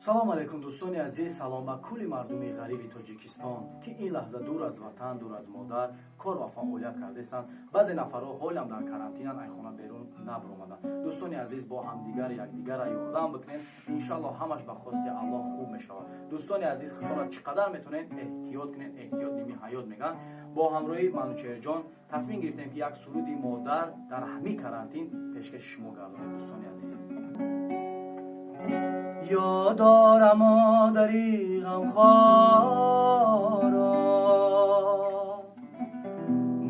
салом алейкум дӯстони азиз, салом ба кулли мардуми ғариби Тоҷикистон ки ин лаҳза дур аз ватан, дур аз модар кор ва фаъолият кардесанд. баъзе нафарҳо ҳолам дар карантинан айхона берун набаромаданд. дӯстони азиз, бо ҳамдигар якдигара ёрдам бикунем, иншаллоҳ ҳамаш ба хости Аллоҳ хуб мешавад. дӯстони азиз, худтонро чӣ қадар метавонед эҳтиёт кунед, эҳтиёт ними ҳаёт мегӯянд. бо ҳамроҳи Манучерҷон тасмим гирифтем ки як суруди модар дар ҳамин карантин пешкаши шумо гардонем. дӯстони азиз, یادارم مادری غمخوارا،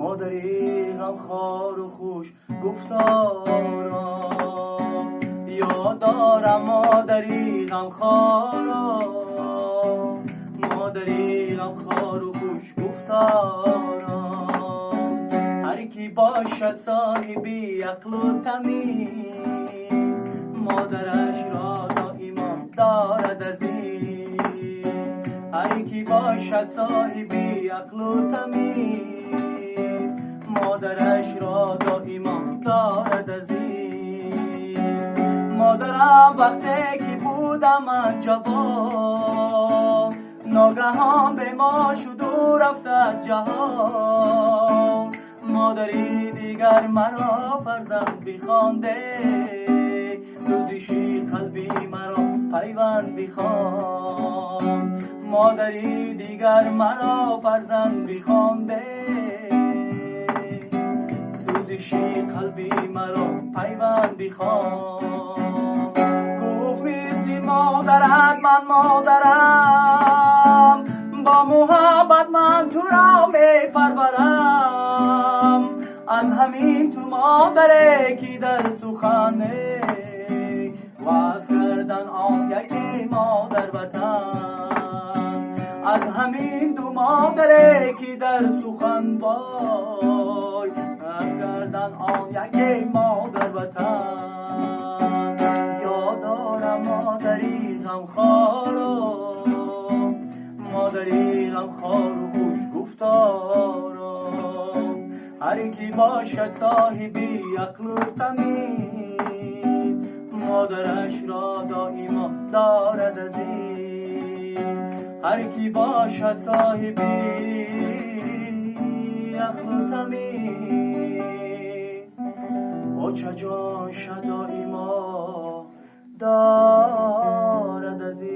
مادری غمخوار و خوش گفتارا. یادارم مادری غمخوارا، مادری غمخوار و خوش گفتارا. هر کی باشد صاحبی عقل و تمیز، مادرش را دارد عزیز. هر کی باشد صاحبی عقل و تمیز، مادرش را دائما دارد عزیز. مادرم وقتی که بودم من جوان، ناگهان بیمار شد و رفت از جهان. مادری دیگر مرا فرزند بخوانده، سوزشی قلبی مرا پیوند بخوان. مادری دیگر مرا فرزند بخوانده، سوزشی قلبی مرا پیوند بخوان. گفت مثل مادرت من مادرم، با محبت من تو را می پرورم. از همین تو مادره که در سخنه واز کردن آن یکی مادر وطن. از همین دو مادره که در سخن وای، واز کردن آن یکی مادر وطن. یادارم مادری غمخوارا، مادری غمخوار و خوش گفتارا. هر کی باشد صاحبی عقل و تمیز، مادرش را دائما دارد عزیز. هر کی باشد صاحبی عقل و تمیز، بچه جانش دائما دارد عزیز.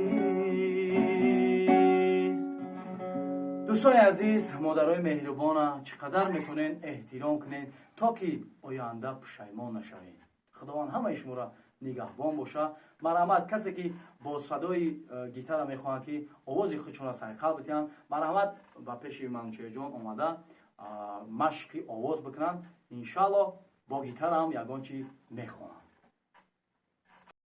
دوستان عزیز، مادرای مهربان چقدر میتونین احترام کنین تا که آینده پشیمان نشوین. خداوند همه شما را نگهبان باشه. مرحمت کسی که با صدای گیتار میخوان که آواز خودشون را سایقل بتین، مرحمت با پیش منوچهرجان اومده مشق آواز بکنن. انشالله با گیتار هم یگان چی میخوانن.